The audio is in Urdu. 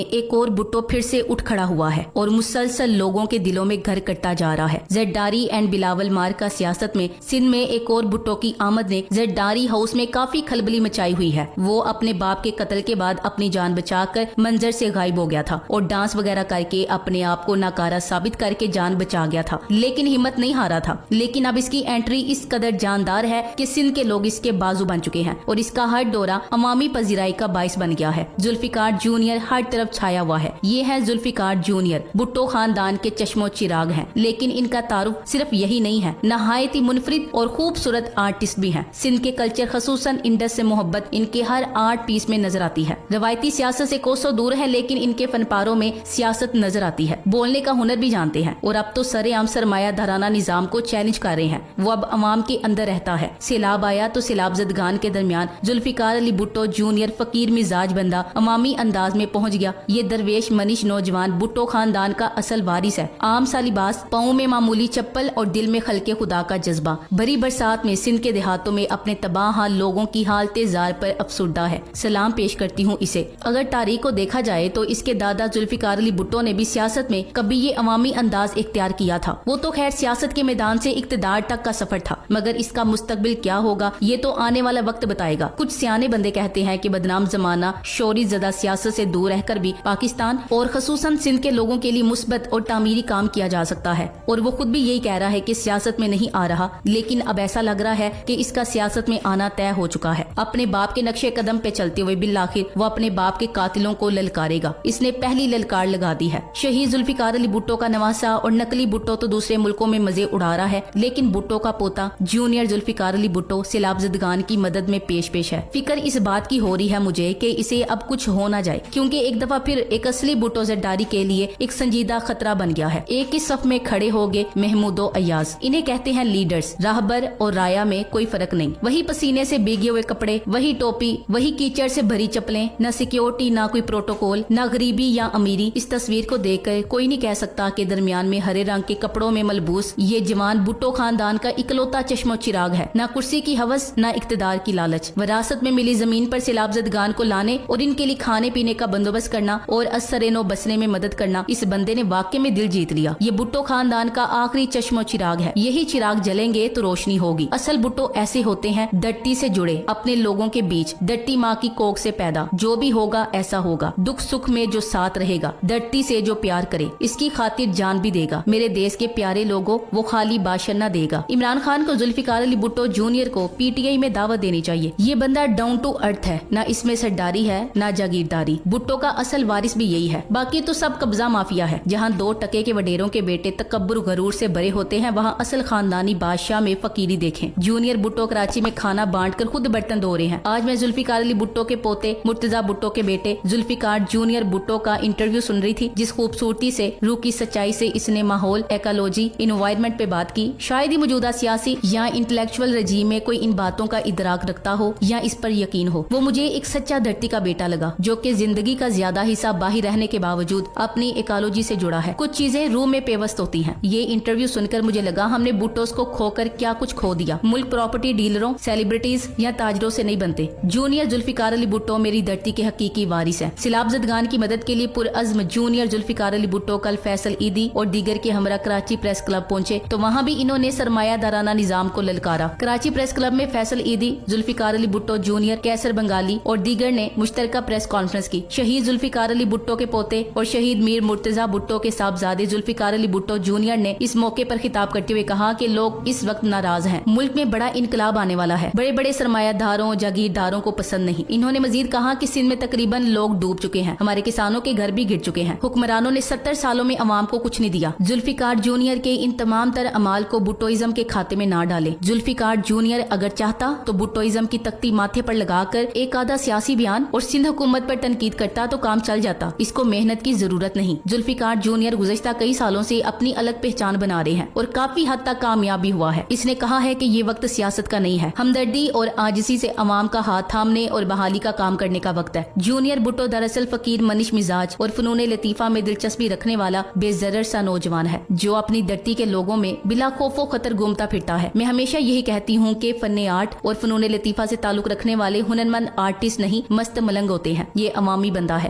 ایک اور بھٹو پھر سے اٹھ کھڑا ہوا ہے اور مسلسل لوگوں کے دلوں میں گھر کرتا جا رہا ہے۔ زرداری اینڈ بلاول مار کا سیاست میں سندھ میں ایک اور بھٹو کی آمد نے زرداری ہاؤس میں کافی کھلبلی مچائی ہوئی ہے۔ وہ اپنے باپ کے قتل کے بعد اپنی جان بچا کر منظر سے غائب ہو گیا تھا اور ڈانس وغیرہ کر کے اپنے آپ کو ناکارہ ثابت کر کے جان بچا گیا تھا، لیکن ہمت نہیں ہارا تھا۔ لیکن اب اس کی انٹری اس قدر جاندار ہے کہ سندھ کے لوگ اس کے بازو بن چکے ہیں اور اس کا ہر دورہ عوامی پذیرائی کا باعث بن گیا ہے۔ ذوالفقار جونیئر ہر طرف چھایا ہوا ہے۔ یہ ہے ذوالفقار جونیئر، بھٹو خاندان کے چشم و چراغ ہیں، لیکن ان کا تعارف صرف یہی نہیں ہے، نہایت ہی منفرد اور خوبصورت آرٹسٹ بھی ہیں۔ سندھ کے کلچر خصوصاً انڈس سے محبت ان کے ہر آرٹ پیس میں نظر آتی ہے۔ روایتی سیاست سے کوسوں دور ہے، لیکن ان کے فنپاروں میں سیاست نظر آتی ہے، بولنے کا ہنر بھی جانتے ہیں اور اب تو سرے عام سرمایہ دارانہ نظام کو چیلنج کر رہے ہیں۔ وہ اب عوام کے اندر رہتا ہے۔ سیلاب آیا تو سیلاب زدگان کے درمیان ذوالفقار علی بھٹو جونیئر فقیر مزاج بندہ عوامی انداز میں پہنچ گیا۔ یہ درویش منش نوجوان بھٹو خاندان کا اصل وارث ہے۔ عام سا لباس، پاؤں میں معمولی چپل اور دل میں خلق خدا کا جذبہ، بھری برسات میں سندھ کے دیہاتوں میں اپنے تباہ حال لوگوں کی حالت زار پر افسردہ ہے۔ سلام پیش کرتی ہوں اسے۔ اگر تاریخ کو دیکھا جائے تو اس کے دادا ذوالفقار علی بھٹو نے بھی سیاست میں کبھی یہ عوامی انداز اختیار کیا تھا۔ وہ تو خیر سیاست کے میدان سے اقتدار تک کا سفر تھا، مگر اس کا مستقبل کیا ہوگا یہ تو آنے والا وقت بتائے گا۔ کچھ سیانے بندے کہتے ہیں کہ بدنام زمانہ شوری زدہ سیاست سے دور رہ کر بھی پاکستان اور خصوصاً سندھ کے لوگوں کے لیے مثبت اور تعمیری کام کیا جا سکتا ہے، اور وہ خود بھی یہی کہہ رہا ہے کہ سیاست میں نہیں آ رہا، لیکن اب ایسا لگ رہا ہے کہ اس کا سیاست میں آنا طے ہو چکا ہے۔ اپنے باپ کے نقشے قدم پہ چلتے ہوئے بالآخر وہ اپنے باپ کے قاتلوں کو للکارے گا۔ اس نے پہلی للکار لگا دی ہے۔ شہید ذوالفقار علی بھٹو کا نواسا اور نقلی بھٹو تو دوسرے ملکوں میں مزے اڑا رہا ہے، لیکن بھٹو کا پوتا جونیئر ذوالفقار علی بھٹو سیلاب زدگان کی مدد میں پیش ہے۔ فکر اس بات کی ہو رہی ہے مجھے کہ اسے اب کچھ ہو نہ جائے، کیونکہ ایک دفعہ پھر ایک اصلی بھٹو زرداری کے لیے ایک سنجیدہ خطرہ بن گیا ہے۔ ایک ہی صف میں کھڑے ہو گئے محمود و ایاز، انہیں کہتے ہیں لیڈرز۔ راہبر اور رایا میں کوئی فرق نہیں، وہی پسینے سے بھیگے ہوئے کپڑے، وہی ٹوپی، وہی کیچڑ سے بھری چپلیں، نہ سیکیورٹی نہ کوئی پروٹوکول، نہ غریبی یا امیری۔ اس تصویر کو دیکھ کر کوئی نہیں کہہ سکتا کہ درمیان میں ہرے رنگ کے کپڑوں میں ملبوس یہ جوان بھٹو خاندان کا اکلوتا چشم و چراغ ہے۔ نہ کرسی کی ہوس، نہ اقتدار کی لالچ۔ وراثت میں ملی زمین پر سیلاب زدگان کو لانے اور ان کے لیے کھانے پینے کا بندوبست کرنا اور اثر نو بسنے میں مدد کرنا، اس بندے نے واقعی میں دل جیت لیا۔ یہ بھٹو خاندان کا آخری چشم و چراغ ہے۔ یہی چراغ جلیں گے تو روشنی ہوگی۔ اصل بھٹو ایسے ہوتے ہیں، دھرتی سے جڑے، اپنے لوگوں کے بیچ، دھرتی ماں کی کوکھ سے پیدا۔ جو بھی ہوگا ایسا ہوگا، دکھ سکھ میں جو ساتھ رہے گا، دھرتی سے جو پیار کرے، اس کی خاطر جان بھی دے گا۔ میرے دیش کے پیارے لوگوں، وہ خالی باشن نہ دے گا۔ عمران خان کو ذوالفقار علی بھٹو جونیئر کو پی ٹی آئی میں دعوت دینی چاہیے۔ یہ بندہ ڈاؤن ٹو ارتھ ہے، نہ اس میں سرداری ہے نہ جاگیرداری۔ بھٹو کا اصل وارث بھی یہی ہے، باقی تو سب قبضہ مافیا ہے۔ جہاں 2 ٹکے کے وڈیروں کے بیٹے تکبر غرور سے بھرے ہوتے ہیں، وہاں اصل خاندانی بادشاہ میں فقیری دیکھیں۔ جونیئر بھٹو کراچی میں کھانا بانٹ کر خود برتن دھو رہے ہیں۔ آج میں ذوالفقار علی بھٹو کے پوتے مرتضی بھٹو کے بیٹے ذوالفقار جونیئر بھٹو کا انٹرویو سن رہی تھی، جس خوبصورتی سے، روح کی سچائی سے اس نے ماحول، ایکالوجی، انوائرمنٹ پہ بات کی۔ شاید ہی موجودہ سیاسی یا انٹلیکچوئل رجیم میں کوئی ان باتوں کا ادراک رکھتا ہو یا اس پر یقین ہو۔ وہ مجھے ایک سچا دھرتی کا بیٹا لگا، جو کہ زندگی کا زیادہ حصہ باہر رہنے کے باوجود اپنی ایکالوجی سے جڑا ہے۔ کچھ چیزیں روح میں پیوست ہوتی ہیں۔ یہ انٹرویو سن کر مجھے لگا ہم نے بھٹوز کو کھو کر کیا کچھ کھو دیا۔ ملک پراپرٹی ڈیلروں، سیلیبریٹیز یا تاجروں سے نہیں بنتے۔ جونیئر ذوالفقار علی بھٹو میری دھرتی کے حقیقی وارث ہے۔ سیلاب زدگان کی مدد کے لیے پرعزم جونیئر ذوالفقار علی بھٹو کل فیصل عیدی اور دیگر کے ہمراہ کراچی پریس کلب پہنچے تو وہاں بھی انہوں نے سرمایہ دارانہ نظام کو للکارا۔ کراچی پریس کلب میں فیصل عیدی، ذوالفقار علی بھٹو جونیئر، کیسر بنگالی اور دیگر نے مشترکہ پریس کانفرنس کی۔ شہید ذوالفقار علی بھٹو کے پوتے اور شہید میر مرتضی بھٹو کے صاحبزادے ذوالفقار علی بھٹو جونیئر نے اس موقع پر خطاب کرتے ہوئے کہا کہ لوگ اس وقت ناراض ہیں، ملک میں بڑا انقلاب آنے والا ہے، بڑے بڑے سرمایہ داروں، جاگیرداروں کو پسند نہیں۔ انہوں نے مزید کہا کہ سندھ میں تقریباً لوگ ڈوب چکے ہیں، ہمارے کسانوں کے گھر بھی گر چکے ہیں، حکمرانوں نے 70 سالوں میں عوام کو کچھ نہیں دیا۔ ذوالفقار جونیئر کے ان تمام تر اعمال کو بھٹوئزم کے کھاتے میں نہ ڈالے۔ ذوالفقار جونیئر اگر چاہتا تو بھٹوئزم کی تختی ماتھے پر لگا کر ایک آدھا سیاسی بیان اور سندھ حکومت پر تنقید کرتا تو کام چل جاتا۔ اس کو محنت کی ضرورت نہیں۔ ذوالفقار جونیئر گزشتہ کئی سالوں سے اپنی الگ پہچان بنا رہے ہیں اور کافی حد تک کامیاب بھی ہوا ہے۔ اس نے کہا ہے کہ یہ وقت سیاست کا نہیں ہے، ہمدردی اور عاجزی سے عوام کا ہاتھ تھامنے اور بحالی کا کام کرنے کا وقت ہے۔ جونیئر بھٹو دراصل فقیر منش مزاج اور فنون لطیفہ میں دلچسپی رکھنے والا بے ضرر سا نوجوان ہے، جو اپنی دھرتی کے لوگوں میں بلا خوف و خطر گھومتا پھرتا ہے۔ میں ہمیشہ یہی کہتی ہوں کہ فن آرٹ اور فنون لطیفہ سے تعلق رکھنے والے ہنرمند آرٹسٹ نہیں، مست ملنگ ہوتے ہیں۔ یہ عوامی بندہ ہے،